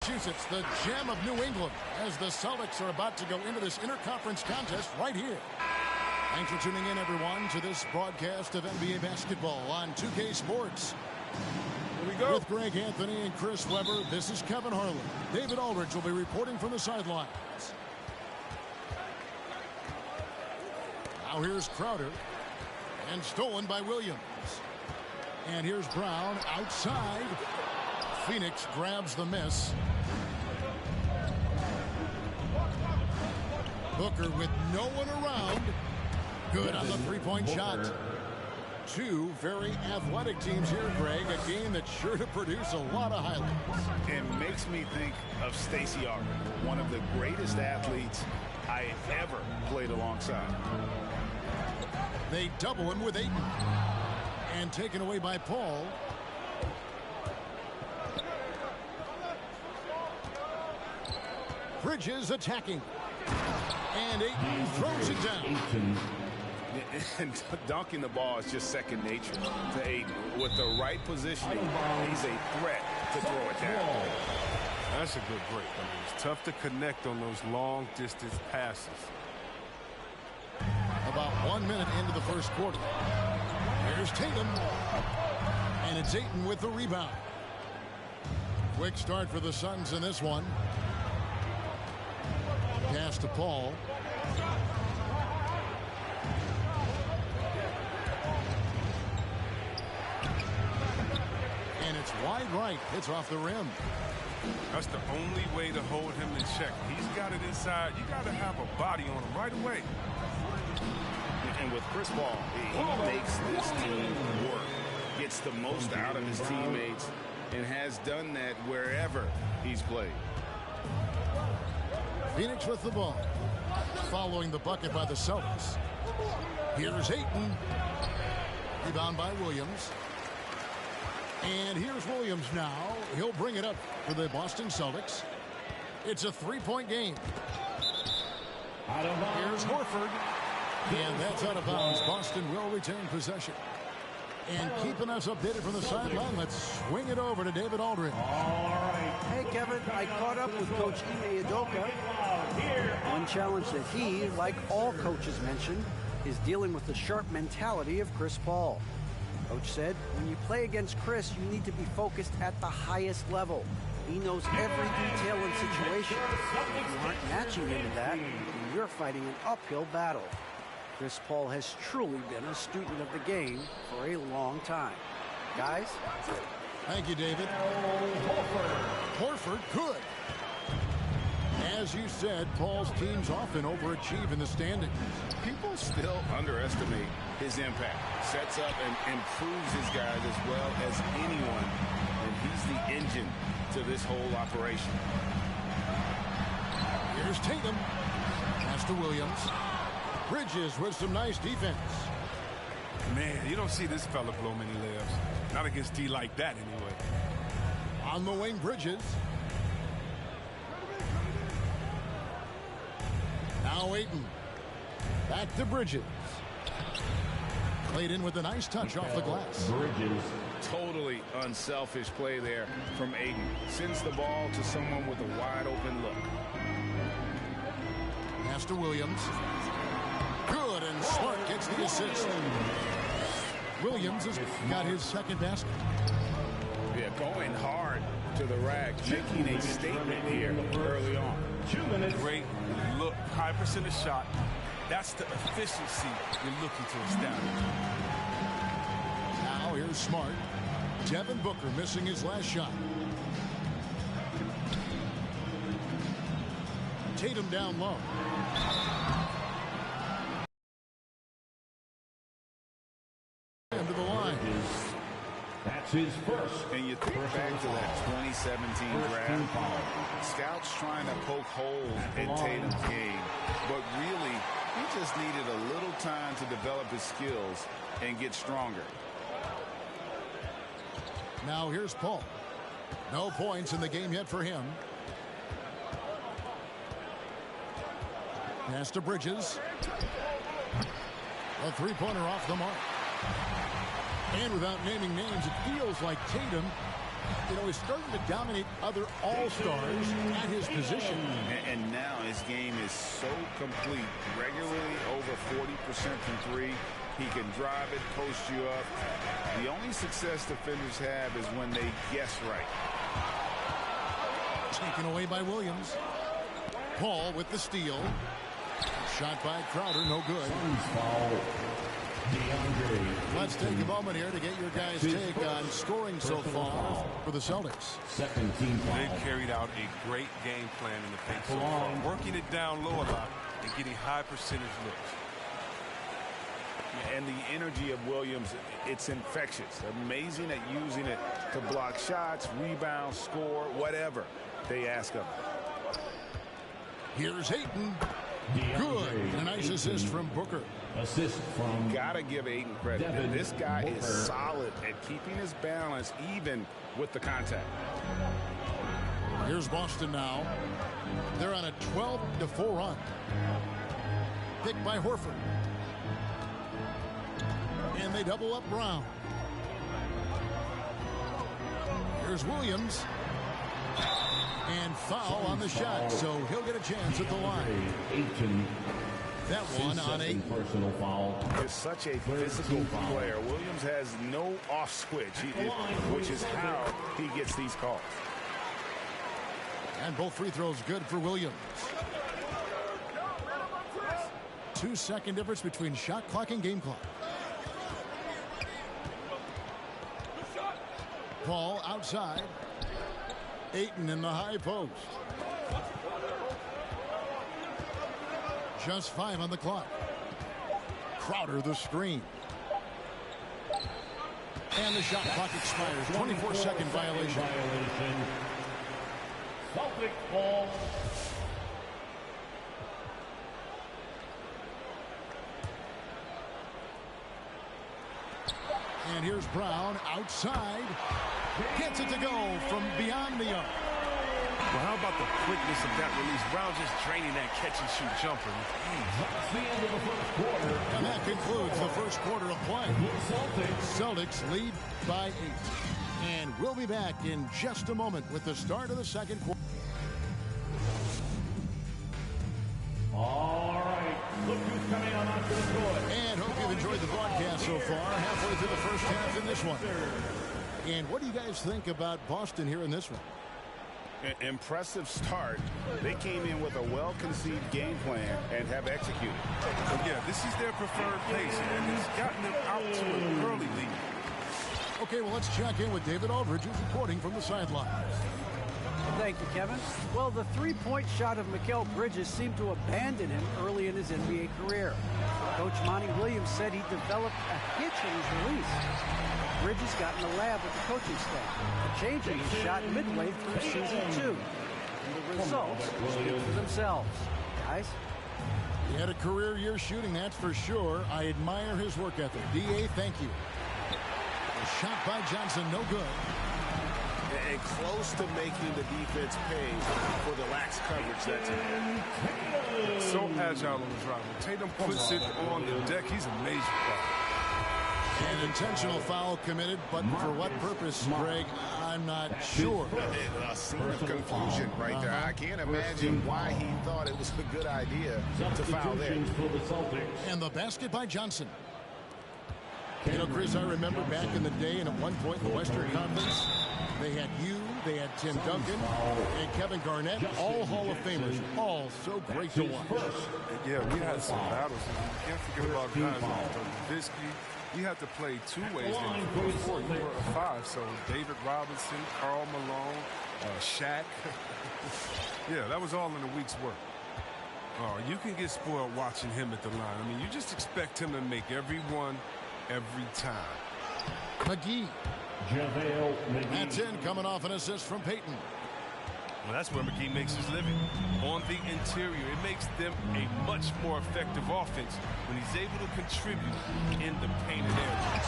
Massachusetts, the gem of New England, as the Celtics are about to go into this interconference contest right here. Thanks for tuning in, everyone, to this broadcast of NBA basketball on 2K Sports. Here we go. With Greg Anthony and Chris Webber, this is Kevin Harlan. David Aldridge will be reporting from the sidelines. Now here's Crowder, and stolen by Williams. And here's Brown outside. Phoenix grabs the miss. Booker with no one around. Good on the three-point shot. Two very athletic teams here, Greg. A game that's sure to produce a lot of highlights. It makes me think of Stacey Augmon, one of the greatest athletes I ever played alongside. They double him with Ayton. And taken away by Paul. Bridges attacking. And Ayton throws it down. And dunking the ball is just second nature to Ayton. With the right positioning, he's a threat to throw it down. That's a good break. I mean, it's tough to connect on those long-distance passes. About 1 minute into the first quarter. Here's Tatum. And it's Ayton with the rebound. Quick start for the Suns in this one. Pass to Paul. And it's wide right. It's off the rim. That's the only way to hold him in check. He's got it inside. You got to have a body on him right away. And with Chris Paul, he makes this team work, gets the most out of his teammates, and has done that wherever he's played. Phoenix with the ball. Following the bucket by the Celtics. Here's Ayton. Rebound by Williams. And here's Williams now. He'll bring it up for the Boston Celtics. It's a three-point game. Here's Horford. And that's out of bounds. Boston will retain possession. And keeping us updated from the sideline, let's swing it over to David Aldridge. Hey, Kevin, I caught up with Coach Ime Udoka. One challenge that he, like all coaches mentioned, is dealing with the sharp mentality of Chris Paul. Coach said, when you play against Chris, you need to be focused at the highest level. He knows every detail and situation. If you aren't matching him in that, you're fighting an uphill battle. Chris Paul has truly been a student of the game for a long time. Guys? Thank you, David. Horford good. As you said, Paul's teams often overachieve in the standings. People still underestimate his impact. Sets up and improves his guys as well as anyone. And he's the engine to this whole operation. Here's Tatum. Pass to Williams. Bridges with some nice defense. Man, you don't see this fella blow many layups. Not against D like that, anyway. On the wing, Bridges. Now Ayton. Back to Bridges. Played in with a nice touch off the glass. Bridges. Totally unselfish play there from Ayton. Sends the ball to someone with a wide open look. Pass to Williams. Good, and Smart gets the assist. Williams has got his second basket. Yeah, going hard to the rack, making a statement here early on. Great look, high percentage shot. That's the efficiency you're looking to establish. Now here's Smart. Devin Booker missing his last shot. Tatum down low. Into the line. That's his first. And you think back to that 2017 draft. Scouts trying to poke holes in Tatum's game, but really, he just needed a little time to develop his skills and get stronger. Now here's Paul. No points in the game yet for him. Pass to Bridges. A three-pointer off the mark. And without naming names, it feels like Tatum You know, he's starting to dominate other all-stars at his position. And now his game is so complete. Regularly over 40% from three. He can drive it, post you up. The only success defenders have is when they guess right. Taken away by Williams. Paul with the steal. Shot by Crowder, no good. Let's take a moment here to get your guys' take on scoring so far for the Celtics. Second team foul. They've carried out a great game plan in the paint so far, working it down low a lot and getting high percentage looks. And the energy of Williams, it's infectious. Amazing at using it to block shots, rebound, score, whatever they ask of him. Here's Ayton. Good. And a nice assist from Booker. Assist from. Gotta give Ayton credit. This guy is solid at keeping his balance even with the contact. Here's Boston now. They're on a 12-4 run. Picked by Horford. And they double up Brown. Here's Williams. And foul on the shot, so he'll get a chance at the line. That one on a personal foul. Is such a physical player. Williams has no off switch, which is how he gets these calls. And both free throws good for Williams. 2-second difference between shot clock and game clock. Paul outside. Ayton in the high post. Just 5 on the clock. Crowder the screen. And the shot clock expires. 24-second violation. Celtic ball. And here's Brown outside. Gets it to go from beyond the arc. Well, how about the quickness of that release? Brown just draining that catch-and-shoot jumper. That's the end of the first quarter. And that concludes the first quarter of play. Celtics lead by 8. And we'll be back in just a moment with the start of the second quarter. All right, look who's coming on onto the court. And hope you've enjoyed the broadcast so far. Halfway through the first half in this one. And what do you guys think about Boston here in this one? Impressive start. They came in with a well-conceived game plan and have executed. Yeah, this is their preferred pace, and it's gotten them out to an early lead. Okay, well, let's check in with David Aldridge, who's reporting from the sidelines. Thank you, Kevin. Well, the three-point shot of Mikal Bridges seemed to abandon him early in his NBA career. Coach Monty Williams said he developed a hitch in his release. Bridges got in the lab with the coaching staff, changing his shot midway through season 2. And the results speak for themselves. Guys? He had a career year shooting, that's for sure. I admire his work ethic. D.A., thank you. A shot by Johnson, no good. And close to making the defense pay for the lax coverage that time. So agile on his rival. Tatum puts it on the deck. He's a major problem. An intentional foul committed, but for what purpose, Greg, I'm not sure. A scene of confusion right there. I can't imagine why he thought it was a good idea to foul there. And the basket by Johnson. You know, Chris, I remember back in the day, and at one point in the Western Conference, they had you, they had Tim Duncan, and Kevin Garnett, all Hall of Famers, all so great to watch. Yeah, we had some battles. You can't forget about guys like Nowitzki. You had to play two ways. You were a 4, you were a 5. So David Robinson, Karl Malone, Shaq. Yeah, that was all in a week's work. Oh, you can get spoiled watching him at the line. I mean, you just expect him to make every one, every time. McGee. That's in, coming off an assist from Payton. Well, that's where McGee makes his living. On the interior, it makes them a much more effective offense when he's able to contribute in the painted area.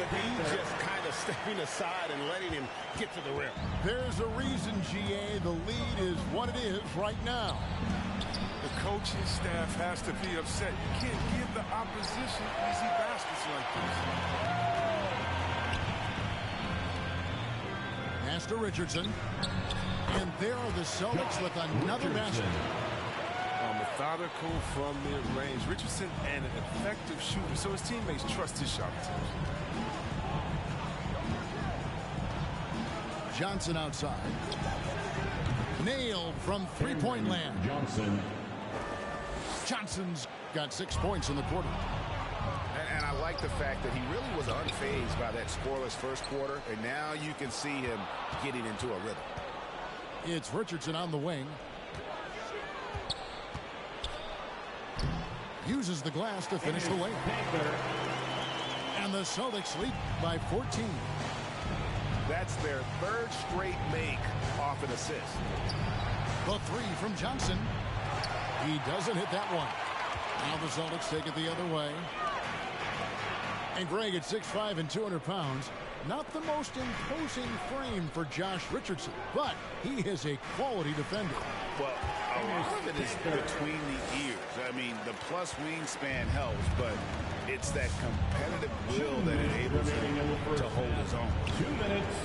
McGee just kind of stepping aside and letting him get to the rim. There's a reason, GA, the lead is what it is right now. The coaching staff has to be upset. You can't give the opposition easy baskets like this. Pass to Richardson. And there are the Celtics with another basket. Methodical from mid-range. Richardson and an effective shooter, so his teammates trust his shot attempts. Johnson outside. Nailed from three-point land. Johnson's got 6 points in the quarter. And I like the fact that he really was unfazed by that scoreless first quarter, and now you can see him getting into a rhythm. It's Richardson on the wing. Uses the glass to finish the layup. And the Celtics lead by 14. That's their third straight make off an assist. The three from Johnson. He doesn't hit that one. Now the Celtics take it the other way. And Greg at 6'5" and 200 pounds. Not the most imposing frame for Josh Richardson, but he is a quality defender. Well, a lot of it is between the ears. I mean, the plus wingspan helps, but it's that competitive will that enables him to hold his own. 2 minutes.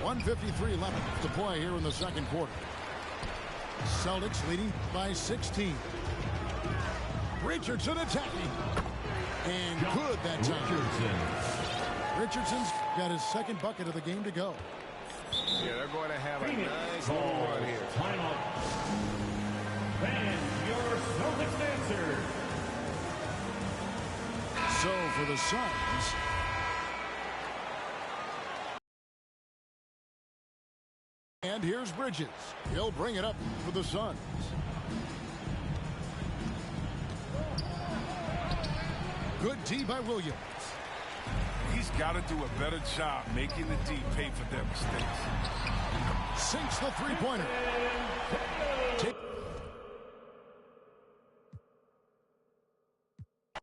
1:53 left to play here in the second quarter. Celtics leading by 16. Richardson attacking. And good that time. Richardson's got his second bucket of the game to go. Yeah, they're going to have a nice little run here. Timeout. And your Celtics answer. So for the Suns, and here's Bridges. He'll bring it up for the Suns. Good D by Williams. He's got to do a better job making the D pay for their mistakes. Sinks the three-pointer.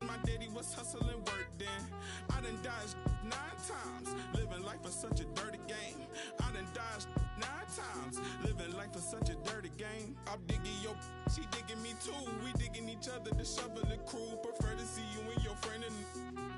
My daddy was hustling work then. I done dodged 9 times. Living life for such a dirty game. I done dodged 9 times. Living life for such a dirty game. I'm digging your, she digging me too. We digging each other, the shovel the crew. Prefer to see you and your friend and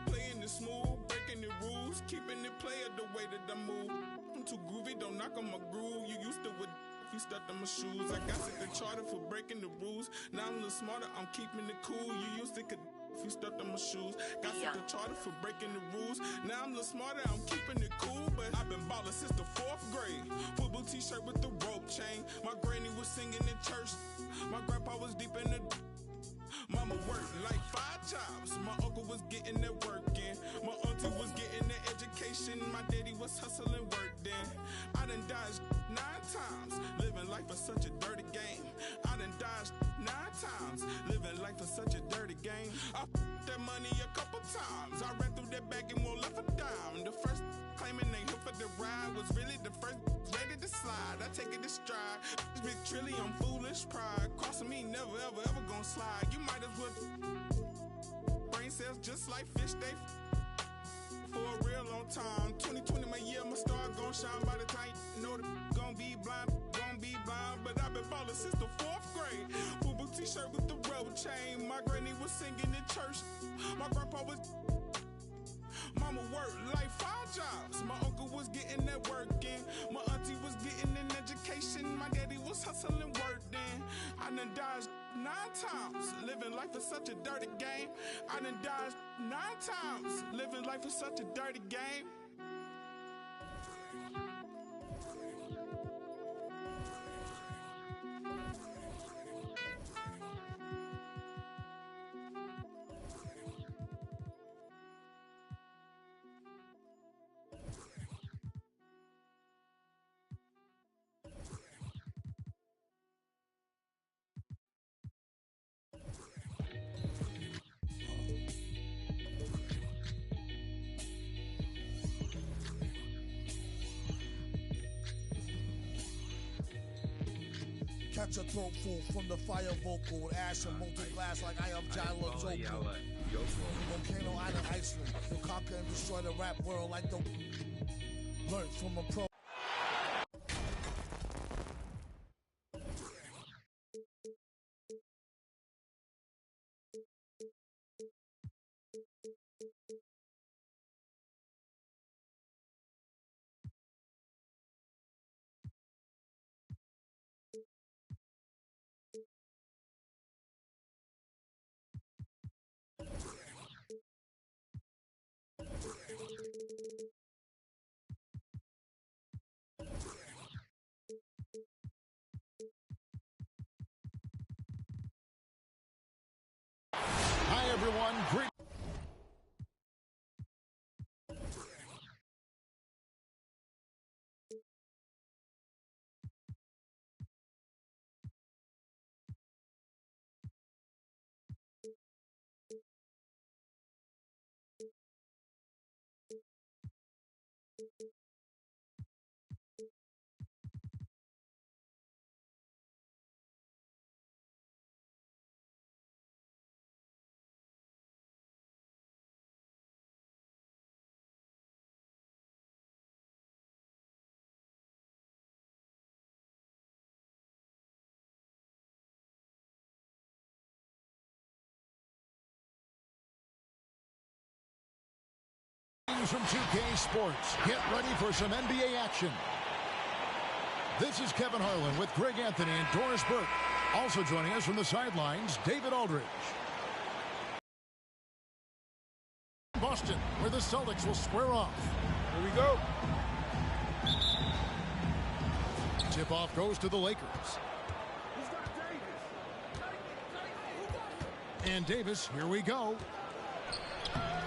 playing it smooth, breaking the rules, keeping it player the way that I move. I'm too groovy, don't knock on my groove. You used to with you stuck on my shoes. I got set the charter for breaking the rules. Now I'm a little smarter, I'm keeping it cool. You used to could if you stuck on my shoes. Got set the charter for breaking the rules. Now I'm a little smarter, I'm keeping it cool. But I've been ballin' since the 4th grade. Football t-shirt with the rope chain. My granny was singing in church. My grandpa was deep in the mama worked like 5 jobs. My uncle was getting that work in. My auntie was getting that education. My daddy was hustling work then. I done dodged 9 times. Living life for such a dirty game. I done dodged 9 times. Living life for such a dirty game. I that money a couple times. I ran through that bag and won't left a dime. The first claiming they here for the ride was really the first ready to slide. I take it to stride. Big trillion foolish pride. Crossing me never ever gonna slide. You might as well brain cells just like fish they for a real long time. 2020 my year, my star gon' shine by the time you know gon' be blind. But I've been ballin' since the 4th grade. Football t-shirt with the rope chain. My granny was singing in church. My grandpa was mama worked like 5 jobs. My uncle was getting that work in. My auntie was getting an education. My daddy was hustling work then. I done dodged 9 times. Living life is such a dirty game. I done dodged 9 times. Living life is such a dirty game. Catch a throat full from the fire vocal with ash and molten glass like I am Jala Joker. Volcano Island, Iceland. You'll conquer and destroy the rap world like the learned from a pro. From 2K Sports, get ready for some NBA action. This is Kevin Harlan with Greg Anthony and Doris Burke. Also joining us from the sidelines, David Aldridge. Boston, where the Celtics will square off. Here we go. Tip-off goes to the Lakers. And Davis, here we go.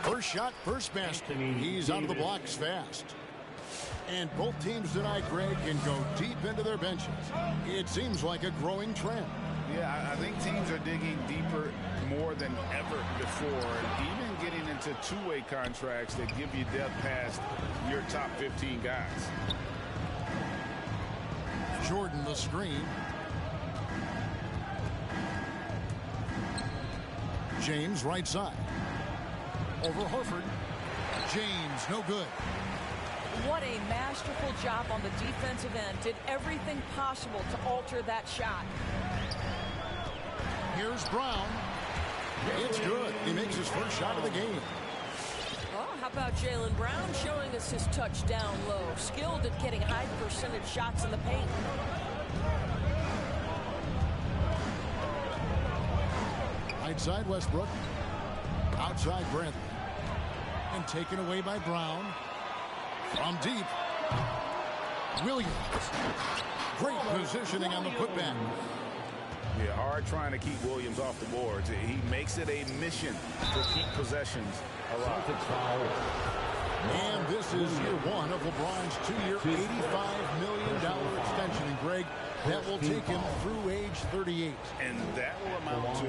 First shot, first basket. He's out of the blocks fast. And both teams tonight, Greg, can go deep into their benches. It seems like a growing trend. Yeah, I think teams are digging deeper more than ever before. And even getting into two-way contracts that give you depth past your top 15 guys. Jordan the screen. James right side. Over Horford. James, no good. What a masterful job on the defensive end. Did everything possible to alter that shot. Here's Brown. It's good. He makes his first shot of the game. Well, how about Jaylen Brown showing us his touchdown low? Skilled at getting high percentage shots in the paint. Right side Westbrook. Outside Brent. And taken away by Brown. From deep. Williams. Great positioning on the putback. Yeah, hard trying to keep Williams off the boards. He makes it a mission to keep possessions alive. And this is year one of LeBron's two-year, $85 million extension. And Greg, that will take him through age 38. And that will amount to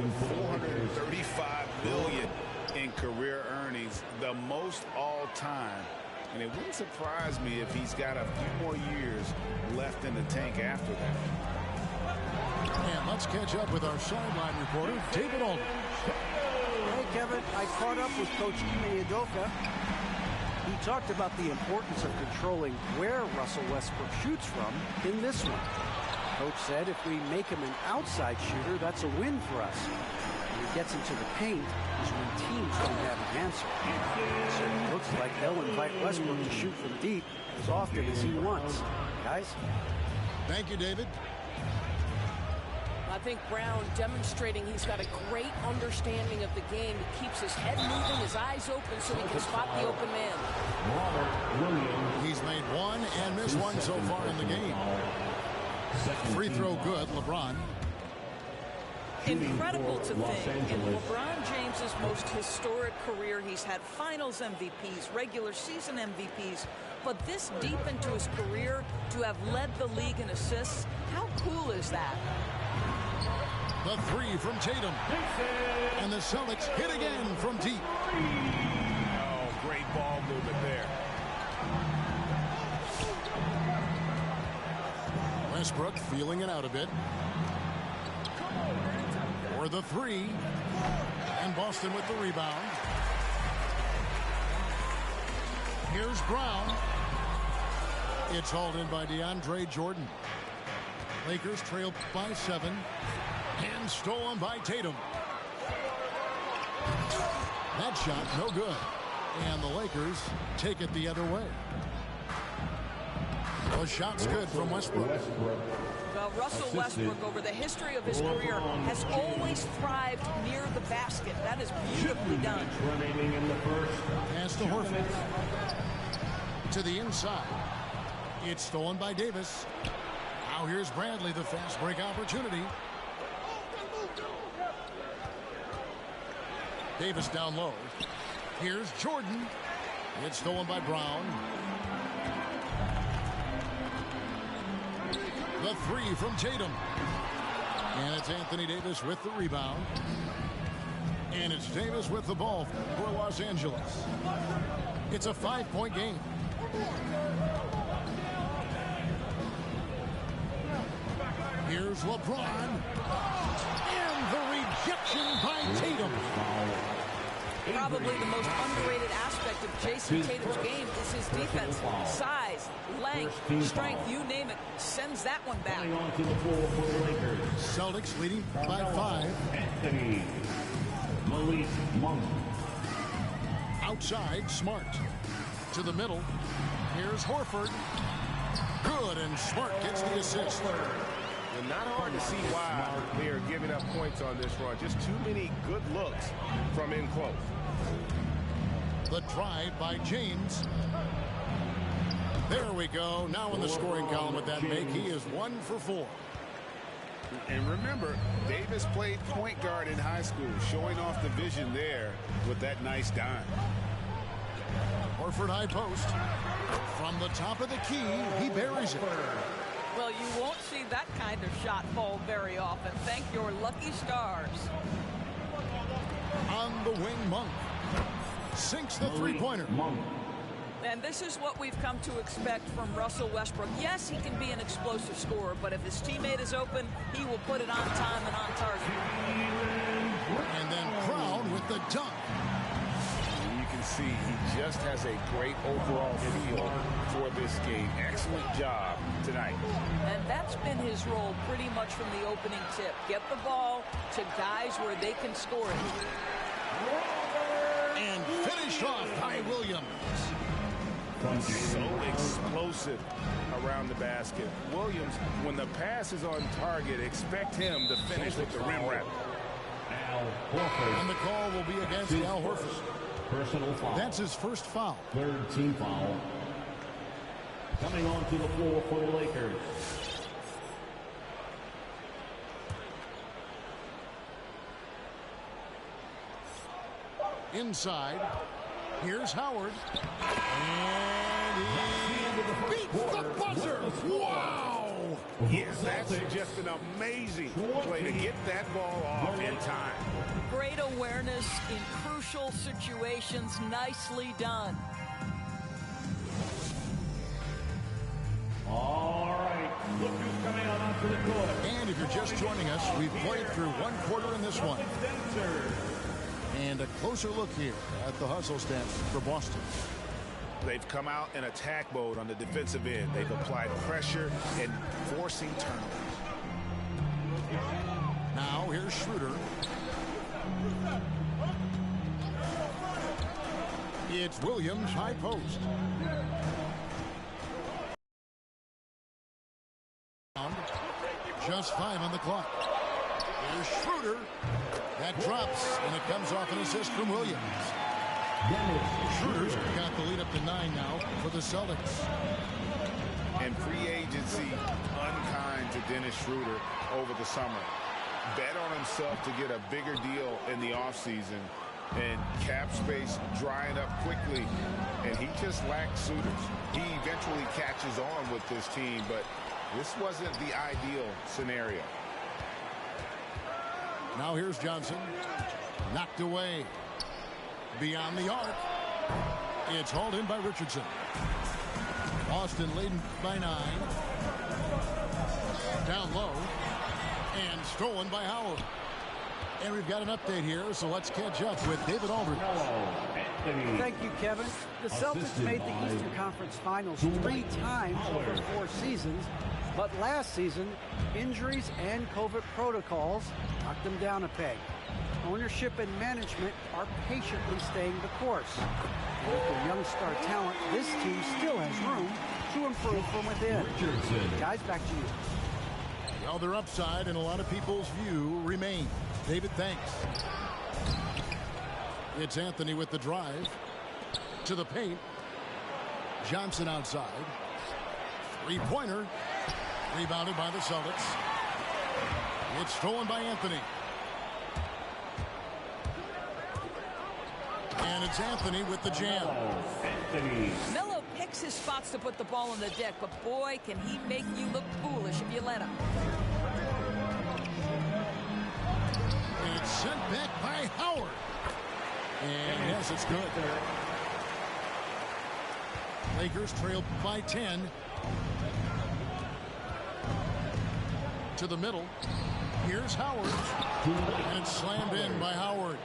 $435 million in career earnings, the most all time. And it wouldn't surprise me if he's got a few more years left in the tank after that. And let's catch up with our sideline reporter, David Aldridge. Hey, Kevin, I caught up with Coach Ime Udoka. He talked about the importance of controlling where Russell Westbrook shoots from in this one. Coach said if we make him an outside shooter, that's a win for us. When he gets into the paint is when teams don't have an answer. So it looks like they'll invite Westbrook to shoot from deep as often as he wants. Guys? Thank you, David. I think Brown demonstrating he's got a great understanding of the game. He keeps his head moving, his eyes open so he can spot the open man. He's made one and missed one so far in the game. Free throw good, LeBron. Incredible to think, in LeBron James's most historic career, he's had finals MVPs, regular season MVPs, but this deep into his career to have led the league in assists, how cool is that? The three from Tatum. And the Celtics hit again from deep. Oh, great ball movement there. Westbrook feeling it out a bit. For the three. And Boston with the rebound. Here's Brown. It's hauled in by DeAndre Jordan. Lakers trail by 7. And stolen by Tatum. That shot no good. And the Lakers take it the other way. The shot's good from Westbrook. Well, Russell Westbrook, over the history of his career, has always thrived near the basket. That is beautifully done. Pass to Horford. To the inside. It's stolen by Davis. Now here's Bradley, the fast break opportunity. Davis down low. Here's Jordan. It's stolen by Brown. The three from Tatum. And it's Anthony Davis with the rebound. And it's Davis with the ball for Los Angeles. It's a 5-point game. Here's LeBron. And the rejection by Tatum. Probably the most underrated aspect of Jason Tatum's game is his defense. Size, length, strength, you name it, sends that one back. Celtics leading by 5. Anthony. Malik Monk. Outside, Smart. To the middle. Here's Horford. Good, and Smart gets the assist. And not hard to see why they are giving up points on this run. Just too many good looks from in close. The drive by James. There we go. Now in the scoring column with that make, he is 1 for 4. And remember, Davis played point guard in high school, showing off the vision there with that nice dime. Horford high post. From the top of the key, he buries it. Well, you won't see that kind of shot fall very often. Thank your lucky stars. On the wing, Monk. Sinks the three-pointer. And this is what we've come to expect from Russell Westbrook. Yes, he can be an explosive scorer, but if his teammate is open, he will put it on time and on target. And then Brown with the dunk. You can see he just has a great overall feel for this game. Excellent job tonight. And that's been his role pretty much from the opening tip. Get the ball to guys where they can score it. And finish off by Williams. So explosive around the basket. Williams, when the pass is on target, expect him to finish with the rim wrap. And the call will be against Al Horford. Personal foul. That's his first foul. Third team foul. Coming onto the floor for the Lakers. Inside. Here's Howard. And he beats the buzzer. Wow! Yes, that's just an amazing play to get that ball off in time. Great awareness in crucial situations. Nicely done. All right. Look who's coming out onto the court. And if you're just joining us, we've played through one quarter in this one. And a closer look here at the hustle stats for Boston. They've come out in attack mode on the defensive end. They've applied pressure and forcing turnovers. Now here's Schroeder. It's Williams, high post. Just 5 on the clock. Here's Schroeder. That drops, and it comes off an assist from Williams. Schroeder's got the lead up to 9 now for the Celtics. And free agency unkind to Dennis Schroeder over the summer. Bet on himself to get a bigger deal in the offseason. And cap space drying up quickly. And he just lacked suitors. He eventually catches on with this team, but this wasn't the ideal scenario. Now here's Johnson. Knocked away. Beyond the arc. It's hauled in by Richardson. Boston leading by 9. Down low. And stolen by Howard. And we've got an update here, so let's catch up with David Aldridge. Thank you, Kevin. The Celtics made the Eastern Conference Finals 3 times over 4 seasons, but last season, injuries and COVID protocols knocked them down a peg. Ownership and management are patiently staying the course. And with their young star talent, this team still has room to improve from within. Guys, back to you. Well, their upside in a lot of people's view remain. David, thanks. It's Anthony with the drive. To the paint. Johnson outside. Three-pointer. Rebounded by the Celtics. It's stolen by Anthony. And it's Anthony with the jam. Melo picks his spots to put the ball on the deck, but boy, can he make you look foolish if you let him. And it's sent back by Howard. And yes, it's good. Lakers trail by 10. To the middle. Here's Howard. And it's slammed in by Howard.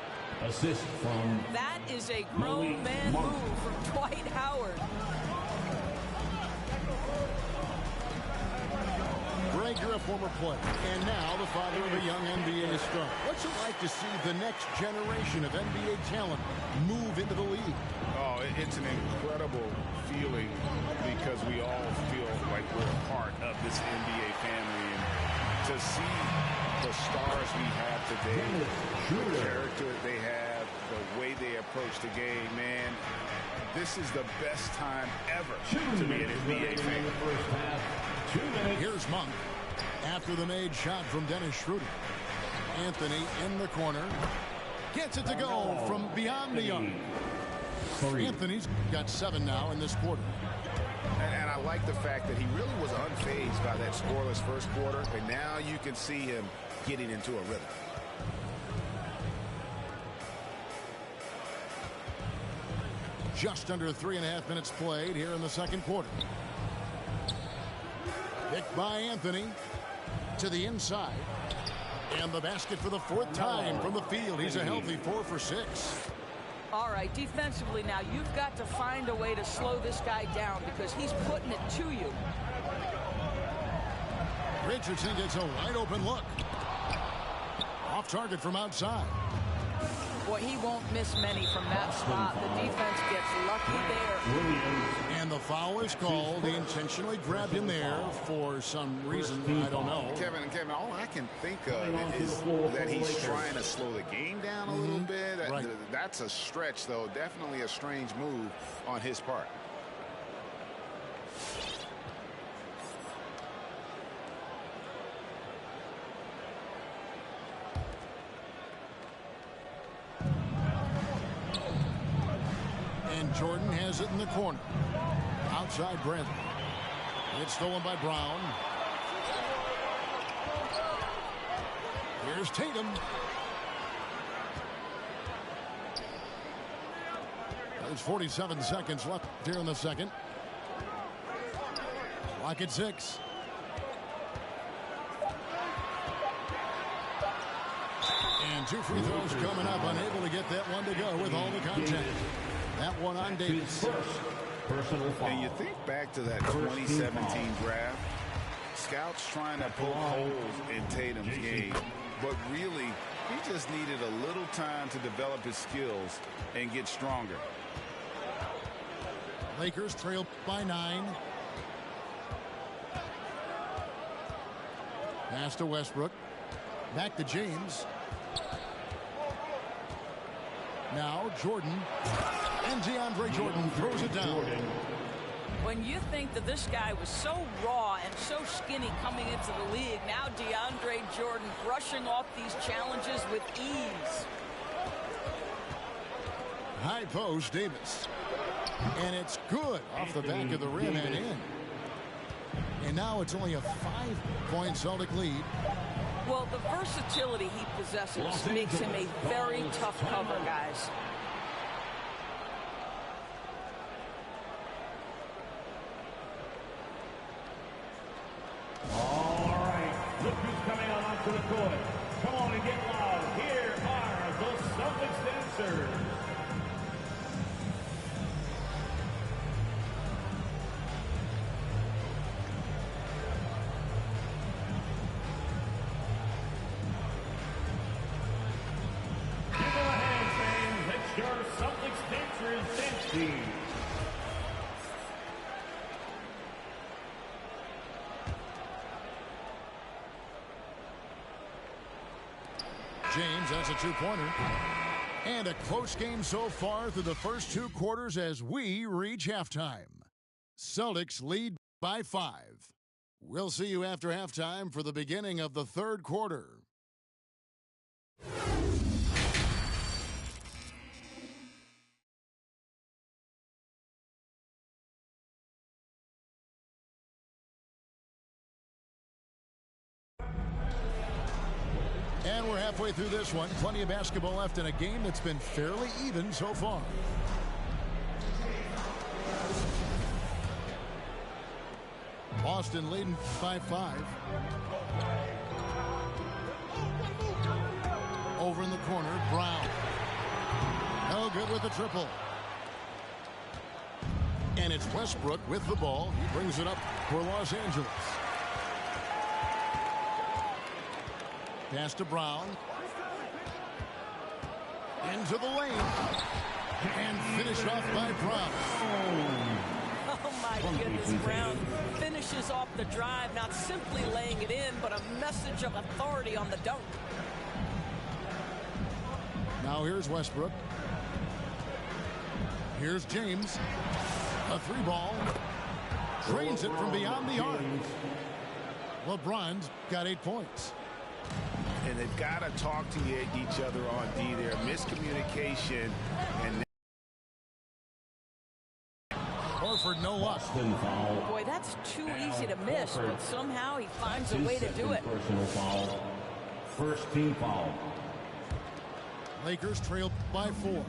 Assist from... That is a grown man move from Dwight Howard. Greg, you're a former player, and now the father of a young NBA star. What's it like to see the next generation of NBA talent move into the league? Oh, it's an incredible feeling because we all feel like we're a part of this NBA family. And to see the stars we have today, the character they have, the way they approach the game, man, this is the best time ever to be an NBA fan. Here's Monk after the made shot from Dennis Schroeder. Anthony in the corner. Gets it to go from beyond the arc. Anthony's got 7 now in this quarter. And I like the fact that he really was unfazed by that scoreless first quarter. And now you can see him getting into a rhythm. Just under 3.5 minutes played here in the second quarter. Picked by Anthony to the inside. And the basket for the 4th time from the field. He's a healthy 4 for 6. All right, defensively now, you've got to find a way to slow this guy down because he's putting it to you. Richardson gets a wide open look. Off target from outside. Boy, he won't miss many from that spot. The defense gets lucky there. And the foul is called. He intentionally grabbed him there for some reason. I don't know. Kevin, all I can think of is that he's trying to slow the game down a little bit. That's a stretch, though. Definitely a strange move on his part. And Jordan has it in the corner. Outside Bradley. It's stolen by Brown. Here's Tatum. There's 47 seconds left here in the second. Clock at 6. And 2 free throws coming up. Unable to get that one to go with all the contact. That one on Davis. And you think back to that 2017 draft, scouts trying to poke holes in Tatum's game, but really, he just needed a little time to develop his skills and get stronger. Lakers trail by 9. Pass to Westbrook. Back to James. Now Jordan. And DeAndre Jordan throws it down. When you think that this guy was so raw and so skinny coming into the league, now DeAndre Jordan brushing off these challenges with ease. High post, Davis. And it's good off the back of the rim and in. And now it's only a 5-point Celtic lead. Well, the versatility he possesses makes him a very tough cover, guys. All right, look who's coming on onto the court. Come on and get loud. Here are the Celtics dancers. Give them a hand, fans. It's your Celtics dancers dance team. James, that's a 2-pointer. And a close game so far through the first 2 quarters as we reach halftime. Celtics lead by 5. We'll see you after halftime for the beginning of the 3rd quarter. And we're halfway through this one. Plenty of basketball left in a game that's been fairly even so far. Boston leading by 5. Over in the corner, Brown. No good with the triple. And it's Westbrook with the ball. He brings it up for Los Angeles. Pass to Brown. Into the lane. And finished off by Brown. Oh, my goodness. Brown finishes off the drive, not simply laying it in, but a message of authority on the dunk. Now here's Westbrook. Here's James. A 3-ball. Drains it from beyond the arc. LeBron's got 8 points. And they've got to talk to each other on D there. Miscommunication. And Horford, no luck. Boy, that's too easy to miss, but somehow he finds a way to do it. Personal foul. First team foul. Lakers trail by 4.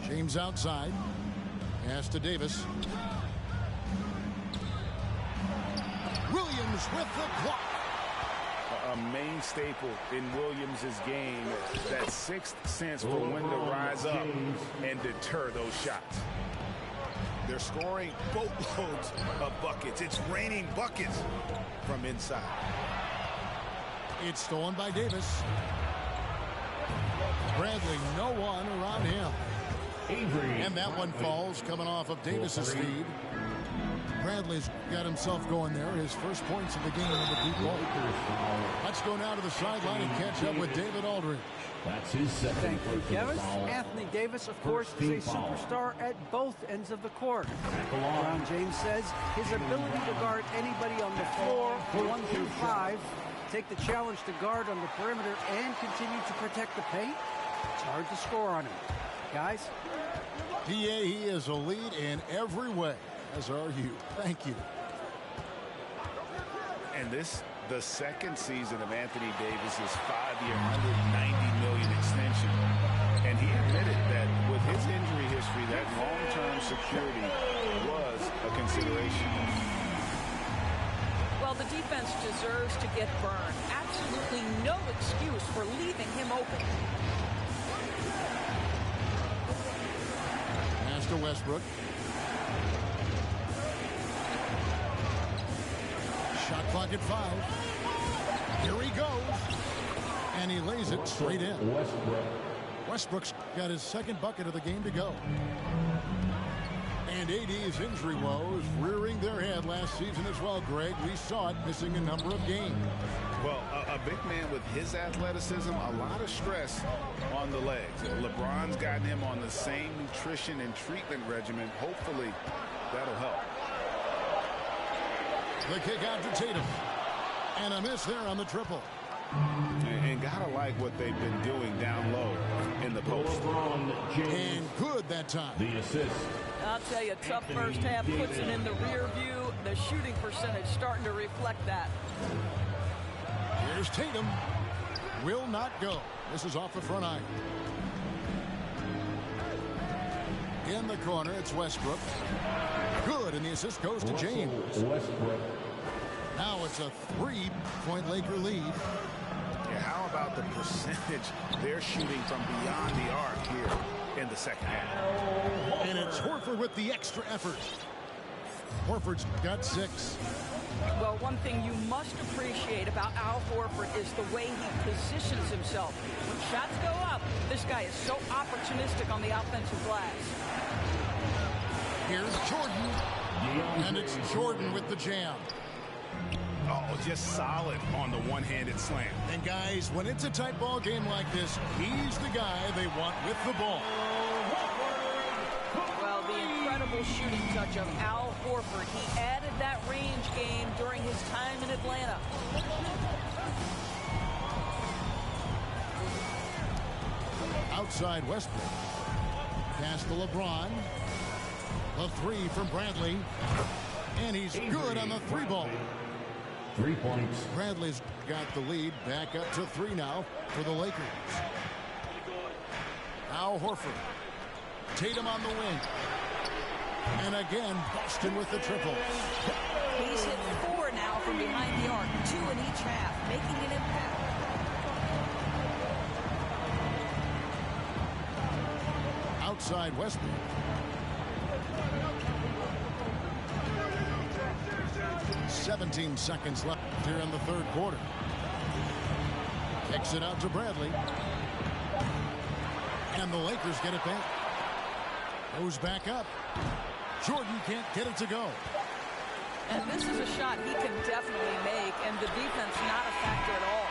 James outside. Pass to Davis. Williams with the block. A main staple in Williams' game, that sixth sense for when to rise up and deter those shots. They're scoring boatloads of buckets. It's raining buckets from inside. It's stolen by Davis. Bradley, no one around him. And that one falls coming off of Davis's feed. Bradley's got himself going there. His first points of the game in the deep ball. Let's go now to the sideline and catch up with David Aldridge. That's his second. Thank you, Kevin. Anthony Davis, of course, is a superstar at both ends of the court. LeBron James says his ability to guard anybody on the floor, 1 through 5, take the challenge to guard on the perimeter and continue to protect the paint, it's hard to score on him. Guys? PA, he is a lead in every way, as are you. Thank you. And this, the second season of Anthony Davis's 5-year, $190 million extension. And he admitted that with his injury history, that long-term security was a consideration. Well, the defense deserves to get burned. Absolutely no excuse for leaving him open. Pass to Westbrook. Shot clock at 5. Here he goes. And he lays it straight in. Westbrook's got his second bucket of the game to go. And AD's injury woes rearing their head last season as well, Greg. We saw it, missing a number of games. Well, a big man with his athleticism, a lot of stress on the legs. LeBron's gotten him on the same nutrition and treatment regimen. Hopefully, that'll help. The kick out to Tatum. And a miss there on the triple. And gotta like what they've been doing down low in the post. And good that time. The assist. I'll tell you, tough first half puts it in the rear view. The shooting percentage starting to reflect that. Here's Tatum. Will not go. This is off the front iron. In the corner, it's Westbrook. Good, and the assist goes to James. Westbrook. Now it's a 3-point Laker lead. Yeah, how about the percentage they're shooting from beyond the arc here in the second half? And it's Horford with the extra effort. Horford's got 6. Well, one thing you must appreciate about Al Horford is the way he positions himself. When shots go up, this guy is so opportunistic on the offensive glass. Here's Jordan. And it's Jordan with the jam. Oh, just solid on the one-handed slam. And guys, when it's a tight ball game like this, he's the guy they want with the ball. Well, the incredible shooting touch of Al Horford. He added that range game during his time in Atlanta. Outside Westbrook. Pass to LeBron. The 3 from Bradley. And he's good on the 3-ball. 3 points. Bradley's got the lead. Back up to 3 now for the Lakers. Al Horford. Tatum on the wing. And again, Boston with the triple. He's hit 4 now from behind the arc, 2 in each half, making an impact. Outside Westbrook. "17 seconds left here in the third quarter. Kicks it out to Bradley. And the Lakers get it back. Goes back up. Jordan can't get it to go. And this is a shot he can definitely make, and the defense not a factor at all.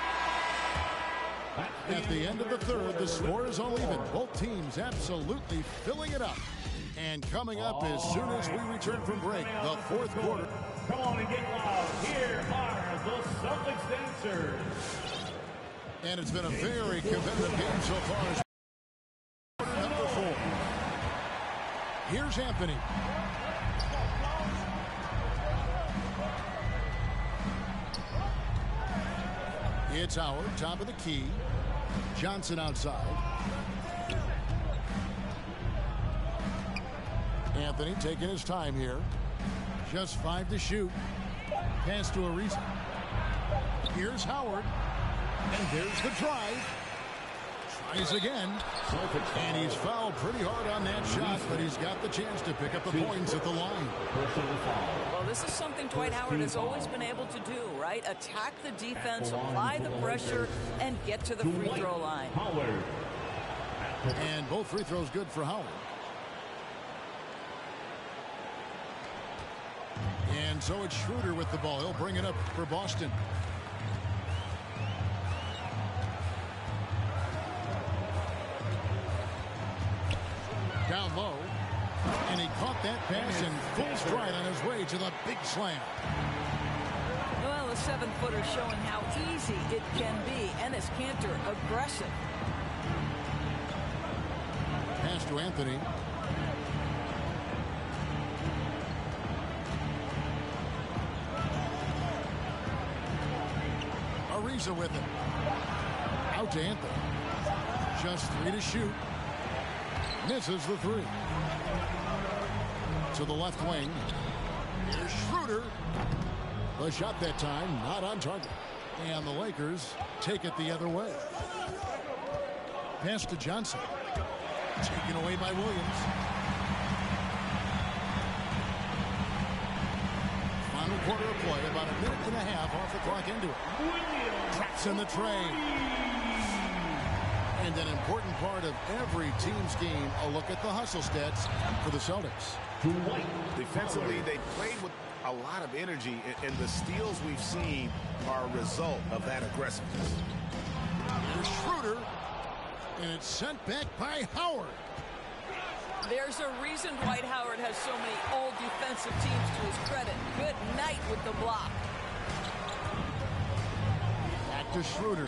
At the end of the third, the score is all even. Both teams absolutely filling it up. And coming up as soon as we return from break, the fourth quarter. Come on and get loud. Here are the Celtics dancers. And it's been a very competitive game so far. As quarter number 4. Here's Anthony. It's Howard, top of the key. Johnson outside. Anthony taking his time here. Just 5 to shoot. Pass to Ariza. Here's Howard. And there's the drive. Tries again. And he's fouled pretty hard on that shot, but he's got the chance to pick up the points at the line. Well, this is something Dwight Howard has always been able to do, right? Attack the defense, apply the pressure, and get to the free throw line. And both free throws good for Howard. And so it's Schroeder with the ball. He'll bring it up for Boston. Down low. And he caught that pass in full stride on his way to the big slam. Well, the 7-footer showing how easy it can be. Enes Kanter, aggressive. Pass to Anthony. Ariza with it. Out to Anthony. Just 3 to shoot. Misses the 3. To the left wing. Here's Schroeder. The shot that time not on target. And the Lakers take it the other way. Pass to Johnson. Taken away by Williams. Final quarter of play. About a minute and a half off the clock into it. Traps in the tray. And an important part of every team's game, a look at the hustle stats for the Celtics. Defensively, they played with a lot of energy, and the steals we've seen are a result of that aggressiveness. Here's Schroeder, and it's sent back by Howard. There's a reason Dwight Howard has so many all-defensive teams to his credit. Good night with the block. Back to Schroeder.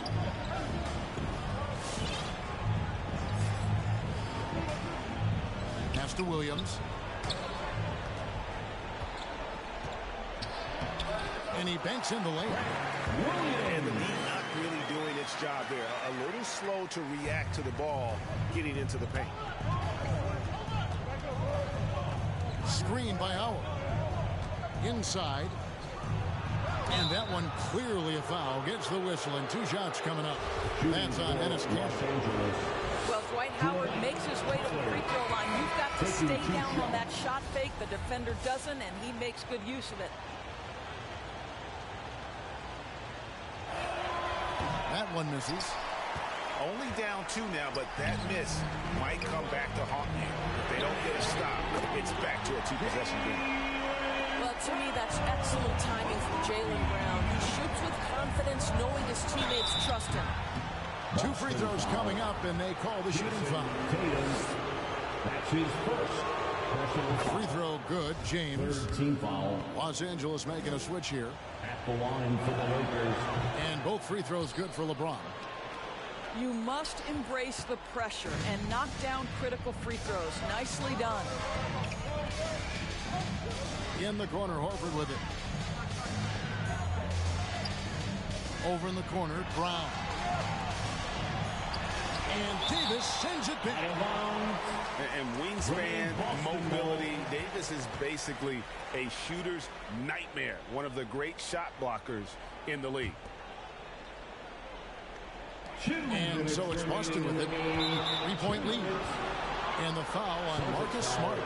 Pass to Williams. And he banks in the lane. And the lead not really doing its job there. A little slow to react to the ball getting into the paint. Screen by Howard. Inside. And that one clearly a foul. Gets the whistle, and 2 shots coming up. That's on Enes Kanter. Well, Dwight Howard makes his way to the free throw line. You've got to stay down on that shot fake. The defender doesn't, and he makes good use of it. That one misses. Only down 2 now, but that miss might come back to haunt you. If they don't get a stop, it's back to a 2-possession game. Well, to me, that's excellent timing from Jaylen Brown. He shoots with confidence, knowing his teammates trust him. 2 free throws coming up, and they call the shooting foul. That's his first. Free throw good, James. 13 foul. Los Angeles making a switch here. At the line for the Lakers. And both free throws good for LeBron. You must embrace the pressure and knock down critical free throws. Nicely done. In the corner, Horford with it. Over in the corner, Brown. And Davis sends it back. And wingspan, mobility. Davis is basically a shooter's nightmare. One of the great shot blockers in the league. And so it's Boston with it. 3-point lead. And the foul on Marcus Smart.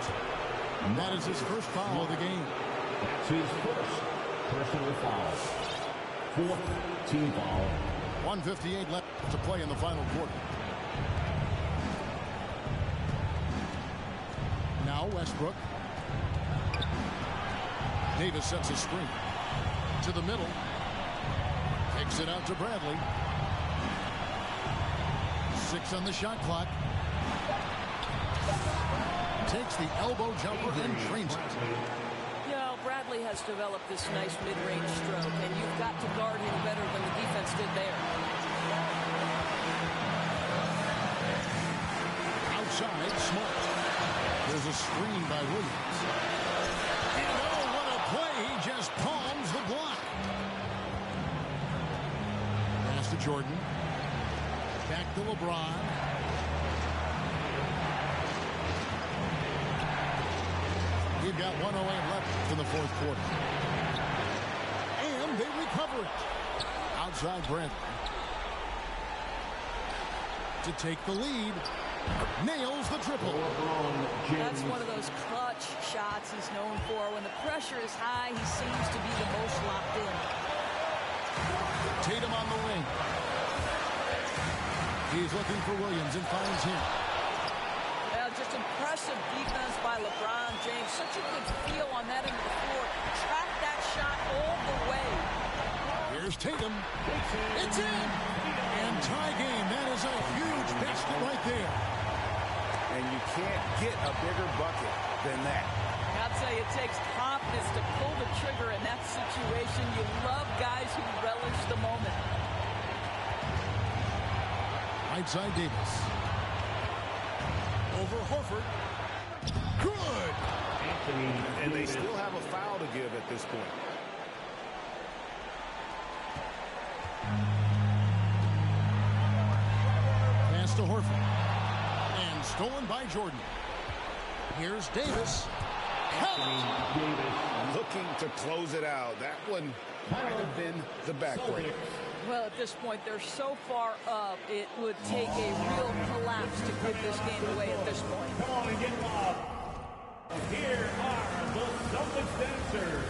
And that is his first foul of the game. That's his first personal foul. Fourth team foul. 1:58 left to play in the final quarter. Now Westbrook. Davis sets a screen. To the middle. Kicks it out to Bradley. 6 on the shot clock. Takes the elbow jumper and trains it. Yeah, Bradley has developed this nice mid-range stroke, and you've got to guard him better than the defense did there. Outside, Smart. There's a screen by Williams. And oh, what a play. He just palms the block. Pass to Jordan. Back to LeBron. We've got 1:08 left in the fourth quarter. And they recover it. Outside Bradley. To take the lead. Nails the triple. That's one of those clutch shots he's known for. When the pressure is high, he seems to be the most locked in. Tatum on the wing. He's looking for Williams and finds him. Yeah, just impressive defense by LeBron James. Such a good feel on that end of the floor. Track that shot all the way. Here's Tatum. It's in. And tie game. That is a huge basket right there. And you can't get a bigger bucket than that. I'll tell you, it takes confidence to pull the trigger in that situation. You love guys who relish the moment. Right side Davis. Over Horford. Good. And they still have a foul to give at this point. Pass to Horford. And stolen by Jordan. Here's Davis. Looking to close it out. That one might have been the backbreaker. Well, at this point, they're so far up, it would take a real collapse to give this game away at this point. Come on and get loud. Here are the Celtics dancers.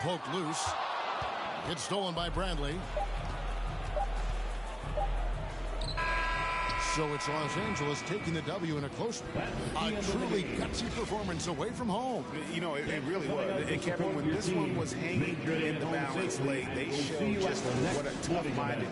Poked loose. It's stolen by Bradley. So it's Los Angeles taking the W in a close, a truly gutsy performance away from home. You know, it really was. And Kevin, when this one was hanging in the balance late, they showed just what a tough-minded.